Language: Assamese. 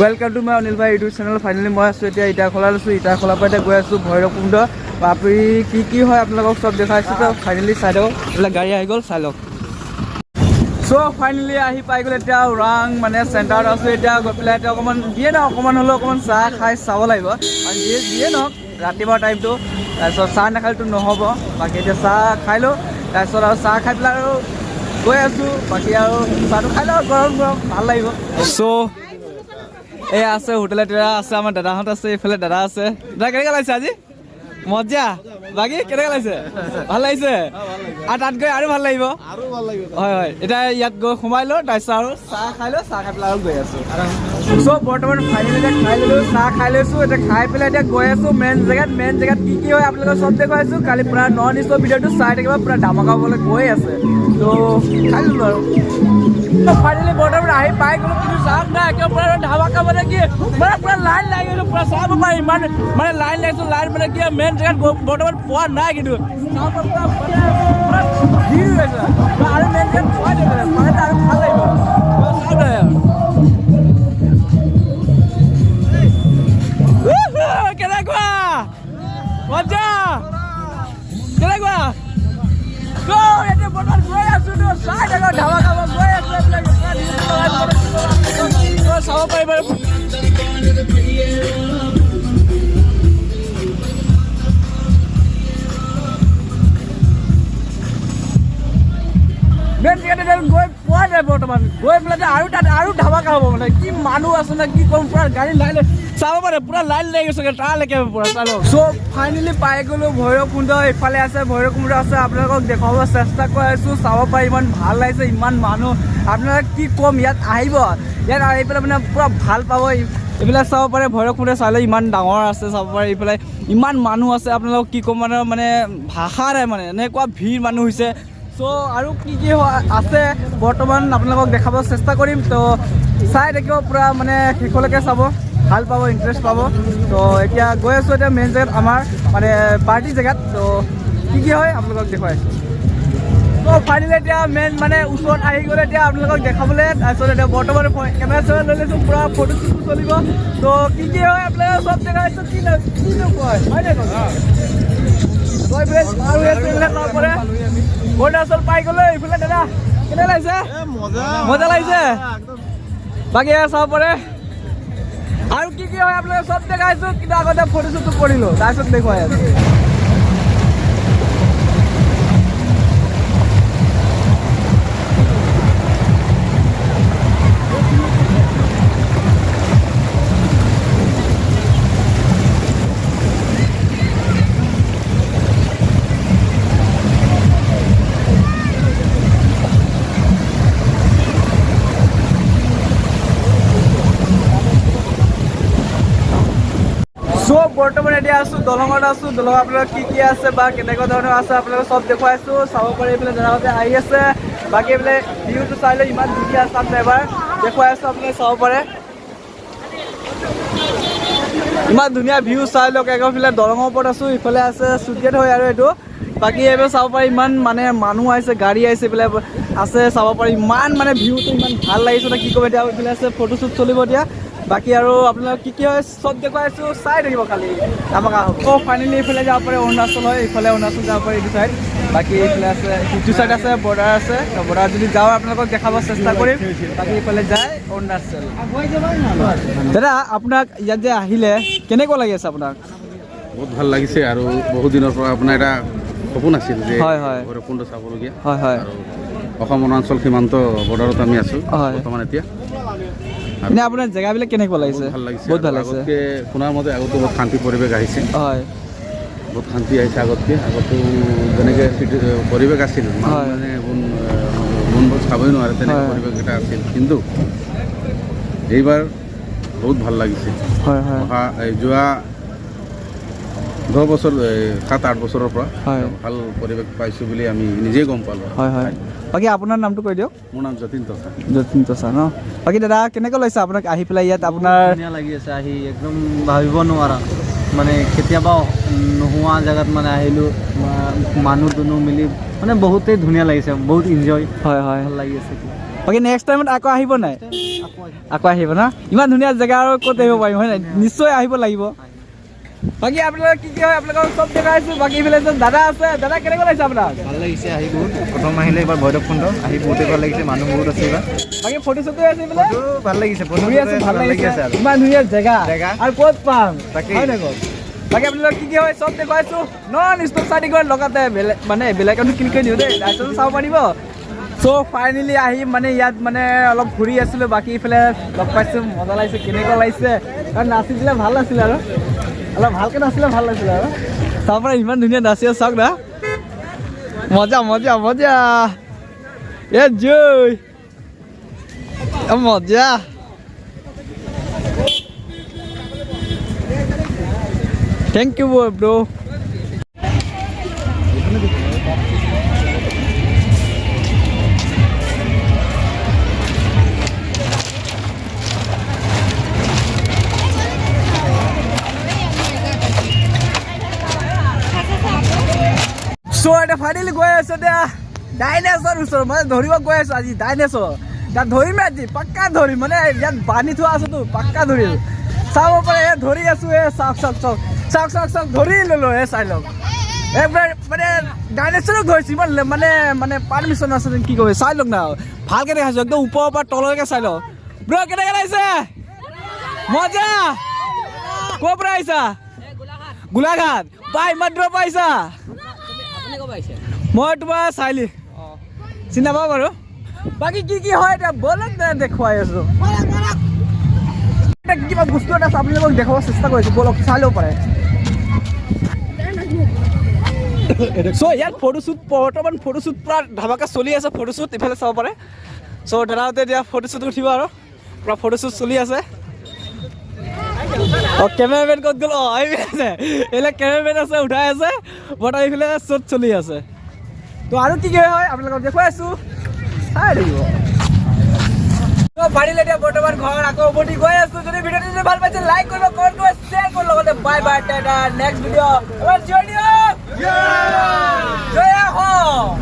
वेलकम टू माय अनिल भाई यूट्यूब चैनल। फाइनली मैं आसो इटाखला লৈছোঁ। इटाखलाৰ পৰা গৈ আছোঁ ভৈৰৱকুণ্ড। আপুনি কি হয় আপোনালোকক সব দেখাইছোঁ। তো ফাইনেলি চাই লওক, এইবিলাক গাড়ী আহি গ'ল, চাই লওক। চ' ফাইনেলি আহি পাই গ'ল এতিয়া ওৰাং মানে চেণ্টাৰত আছোঁ। এতিয়া গৈ পেলাই এতিয়া অকণমান দিয়ে নহওক, অকণমান হ'লেও অকণমান চাহ খাই চাব লাগিব। আৰু দিয়ে নহওক ৰাতিপুৱা টাইমটো, তাৰপিছত চাহ নাখালেতো নহ'ব। বাকী এতিয়া চাহ খাই লওঁ, তাৰপিছত আৰু চাহ খাই পেলাই আৰু গৈ আছোঁ। বাকী আৰু চাহটো খাই লওঁ, গৰম গৰম ভাল লাগিব। চ' এই আছে হোটেল এটা আছে, আমাৰ দাদাহঁত আছে, এইফালে দাদা আছে। দাদা কেনেকৈ লাগিছে আজি? মজা। বাকী কেনেকৈ লাগিছে? ভাল লাগিছে? আৰু তাত গৈ আৰু ভাল লাগিব। হয় হয়, এতিয়া ইয়াত গৈ সোমাই লওঁ, তাৰপিছত আৰু চাহ খাই লওঁ, চাহ খাই পেলাই আৰু গৈ আছোঁ। চ' বৰ্তমান ফাইনেলি এতিয়া খাই ল'লোঁ, চাহ খাই লৈছোঁ। এতিয়া খাই পেলাই এতিয়া গৈ আছোঁ মেইন জেগাত কি হয় আপোনালোকক চব দেখুৱাইছোঁ। কালি পুৰা নন ষ্টপ ভিডিঅ'টো চাই থাকিব, পুৰা ধামাকা হ'বলৈ গৈ আছে। ত' খাই ল'লোঁ আৰু ফাইনেলি বৰ্তমান আহি পাই গ'লোঁ, কিন্তু চাম নাই একেবাৰে ধামাকা মানে কি মানে পুৰা লাইন লাগি গৈছোঁ, পুৰা চাব পাৰি ইমান মানে লাইন লাগিছোঁ। লাইন মানে কি মেইন জেগাত বৰ্তমান পোৱা নাই, কিন্তু ভিৰ হৈছে আৰু মেইন জেগাত পোৱা নাই, মানে আৰু ভাল লাগিব। চাম নাই কেনেকুৱা মজা, কেনেকুৱা এতিয়া বৰ্তমান গৈ আছোঁ। তো চাই থাকক ধামাকা গৈ আছোঁ, চাব পাৰিব। মেইন জেগাতে গৈ পোৱা নাই বৰ্তমান, গৈ পেলাই আৰু তাত আৰু ধামাকা হ'ব। মানে কি মানুহ আছে নে কি ক'ম, পুৰা গাড়ী লাইন চাব পাৰে, পুৰা লাইন লাগি গৈছে তালৈকে পুৰা চাই লওক। চ' ফাইনেলি পাই গ'লোঁ ভৈৰৱকুণ্ড। এইফালে আছে ভৈৰৱকুণ্ড আছে, আপোনালোকক দেখুৱাব চেষ্টা কৰি আছোঁ। চাব পাৰি ইমান ভাল লাগিছে, ইমান মানুহ। আপোনালোকে কি ক'ম, ইয়াত আহিব, ইয়াত আহি পেলাই মানে পুৰা ভাল পাব। এইবিলাক চাব পাৰে, ভৈৰৱকুণ্ড চালে ইমান ডাঙৰ আছে, চাব পাৰে। এইফালে ইমান মানুহ আছে, আপোনালোকক কি ক'ম মানে ভাষা নাই, মানে এনেকুৱা ভিৰ মানুহ হৈছে। চ' আৰু কি আছে বৰ্তমান আপোনালোকক দেখাব চেষ্টা কৰিম। তো চাই থাকিব, পুৰা মানে শেষলৈকে চাব, ভাল পাব, ইণ্টাৰেষ্ট পাব। তো এতিয়া গৈ আছোঁ এতিয়া মেইন জেগাত, আমাৰ মানে পাৰ্টি জেগাত। তো কি হয় আপোনালোকক দেখুৱাই আছোঁ। তো ফাইনেলি এতিয়া মেইন মানে ওচৰত আহি গ'লে এতিয়া আপোনালোকক দেখাবলৈ। তাৰপিছত এতিয়া বৰ্তমান কেমেৰা চেমেৰা লৈ লৈছোঁ, পুৰা ফটো চটো চলিব। তো কি হয় আপোনালোকক চব দেখাইছোঁ। কিনো কয় হয় নে নহয়? অৰুণাচল পাই গ'লো। এইফালে দাদা কেনে লাগিছে? মজা লাগিছে। বাকী চাব পাৰে আৰু কি হয় আপোনালোকে চব দেখাইছোঁ, কিন্তু আগতে ফটো চটো কৰিলোঁ, তাৰপিছত দেখুৱাই আছোঁ। চ' বৰ্তমান এতিয়া আছোঁ দলঙত আছোঁ। দলং আপোনালোকৰ কি আছে বা কেনেকুৱা ধৰণৰ আছে আপোনালোকক চব দেখুৱাইছোঁ, চাব পাৰি। এইফালে দাদাহঁতে আহি আছে। বাকী এইফালে ভিউটো চাই লৈ ইমান ধুনীয়া আছে, আপুনি এবাৰ দেখুৱাই আছোঁ, আপোনালোকে চাব পাৰে। ইমান ধুনীয়া ভিউ চাই লওক। একফালে দলঙৰ ওপৰত আছোঁ, ইফালে আছে চুকেট হয় আৰু এইটো। বাকী এইফালে চাব পাৰি ইমান মানে মানুহ আহিছে, গাড়ী আহিছে, এইফালে আছে চাব পাৰি। ইমান মানে ভিউটো ইমান ভাল লাগিছে নে কি ক'ব। এতিয়া এইফালে আছে ফটোশ্বুট চলিব এতিয়া। বাকী আৰু আপোনালোক কি হয় চব দেখুৱাইছোঁ, চাই থাকিব খালি ধামাকা হ'ব। ত' ফাইনেলি এইফালে যাব পাৰে অৰুণাচল হয়, এইফালে অৰুণাচল যাব পাৰে এইটো চাইড। বাকী এইফালে আছে ইটো চাইড আছে বৰ্ডাৰ আছে। বৰ্ডাৰ যদি যাওঁ আপোনালোকক দেখাব চেষ্টা কৰিম। বাকী এইফালে যায় অৰুণাচল। দাদা আপোনাক ইয়াত যে আহিলে কেনেকুৱা লাগি আছে আপোনাক? বহুত ভাল লাগিছে আৰু বহুত দিনৰ পৰা আপোনাৰ এটা সপোন আছিল যে ভৈৰৱকুণ্ড চাবলগীয়া। হয় হয়। আৰু অসম অৰুণাচল সীমান্ত বৰ্ডাৰত আমি আছোঁ বৰ্তমান এতিয়া। এনে আপোনাৰ জেগাবিলাক কেনেকুৱা লাগিছে? ভাল লাগিছে, বহুত ভাল লাগিছে। আগতকৈ শুনাৰ মতে আগতে বহুত শান্তি পৰিৱেশ আহিছে। হয়, বহুত শান্তি আহিছে আগতকৈ যেনেকৈ পৰিৱেশ আছিল, মানে মনবোৰ চাবই নোৱাৰে তেনেকুৱা পৰিৱেশ এটা আছিল। কিন্তু এইবাৰ বহুত ভাল লাগিছে। হয় হয়। যোৱা 10 বছৰ 7-8 বছৰৰ পৰা ভাল পৰিৱেশ পাইছোঁ বুলি আমি নিজেই গম পালোঁ। হয় হয়। বাকী আপোনাৰ নামটো কৈ দিয়ক। মোৰ নাম যতীন তছা। যতীন তছা ন? বাকী দাদা কেনেকুৱা লাগিছে আপোনাক আহি পেলাই ইয়াত? আপোনাৰ ধুনীয়া লাগি আছে আহি, একদম ভাবিব নোৱাৰা মানে কেতিয়াবা নোহোৱা জেগাত মানে আহিলোঁ, মানুহ দুনুহ মিলি মানে বহুতেই ধুনীয়া লাগিছে, বহুত ইনজয়। হয় হয়, ভাল লাগি আছে। বাকী নেক্সট টাইমত আকৌ আহিব নাই? আকৌ আহিম। আকৌ আহিব ন? ইমান ধুনীয়া জেগা আৰু ক'ত আহিব পাৰিম হয় নাই? নিশ্চয় আহিব লাগিব। বাকী আপোনালোকৰ কি কি হয় আপোনালোকক চব দেখাইছোঁ। বাকী এইফালে এজন দাদা আছে, দাদা কেনেকুৱা লাগিছে আপোনাক? ভাল লাগিছে আহি বহুত। প্ৰথম আহিলে এইবাৰ ভৈৰৱকুণ্ড আহি বহুতেই ভাল লাগিছে, মানুহ বহুত আছে এইবাৰ। বাকী ফটো চটো আছে এইফালে? ভাল লাগিছে, ঘূৰি আছোঁ, ভাল লাগিছে আৰু ইমান ধুনীয়া জেগা আৰু ক'ত পাম হয় নাই কওক? বাকী আপোনালোকৰ কি কি হয় চব দেখুৱাইছোঁ। নন ষ্টপ চাই গ'ল লগতে মানে বেলেগতো ক্লিক কৰি দিওঁ দেই, লাইচেঞ্চ চাব পাৰিব। চ' ফাইনেলি আহি মানে ইয়াত মানে অলপ ঘূৰি আছিলোঁ। বাকী ইফালে লগ পাইছোঁ, মজা লাগিছে। কেনেকুৱা লাগিছে কাৰণ নাচি দিলে ভাল আছিলে আৰু অলপ ভালকৈ নাচিলে ভাল লাগিছিলে আৰু চাব পৰা ইমান ধুনীয়া নাচি আছে চাওক না। মজা মজা মজা এ জয় মজা। Thank U bro. চ' এটা ফাইনেলি গৈ আছোঁ এতিয়া ডাইনেছৰ ওচৰত, মানে ধৰিব গৈ আছোঁ আজি ডাইনেছৰ। তাত ধৰিম আজি পাক্কা ধৰিম, মানে ইয়াত বান্ধি থোৱা আছোতো পাক্কা ধৰিম। চাব পাৰে এ ধৰি আছোঁ, এ চাওক চাওক চাওক চাওক চাওক চাওক ধৰি ল'লোঁ। এ চাই লওক একবাৰ মানে ডাইনেছৰক ধৰিছোঁ। ইমান মানে মানে পাৰ্মিশ্যন আছে কি কয় চাই লওক না, ভালকৈ দেখাইছোঁ একদম ওপৰৰ পৰা তললৈকে চাই লওক। ব্ৰ কেনেকৈ লাগিছে? মজা। ক'ৰ পৰা আহিছা? গোলাঘাট। পাই ইমান দূৰৰ পৰা আহিছা? মই তোমাৰ চাৰিআলি চিনি নাপাওঁ বাৰু। বাকী কি কি হয় এতিয়া বলক দেখুৱাই আছোঁ। কিবা বস্তু এটা আপোনালোকক দেখাব চেষ্টা কৰিছোঁ, বলক চাই ল'ব পাৰে। চ' ইয়াত ফটোশ্বুট বৰ্তমান ফটোশ্বুট পূৰা ধামাকা চলি আছে। ফটোশ্বুট ইফালে চাব পাৰে। চ' দাদাহঁতে এতিয়া ফটোশ্বুট উঠিব আৰু পূৰা ফটোশ্বুট চলি আছে। অঁ কেমেৰামেন ক'ত গ'ল? অঁ আহি আছে, এইবিলাক কেমেৰামেন আছে উঠাই আছে বৰ্তমান এইফালে শ্বুট চলি আছে। তো আৰু কি কি হয় আপোনালোকক দেখুৱাই আছোঁ, চাই থাকিব। পাৰিলে এতিয়া বৰ্তমান ঘৰ আকৌ উভতি গৈ আছোঁ। যদি ভিডিঅ'টো যদি ভাল পাইছে লাইক কৰিব, কমেণ্ট কৰিব, শ্বেয়াৰ কৰিব, লগতে bye bye tata. Next video' জয় দিয়ক, জয় আহোম।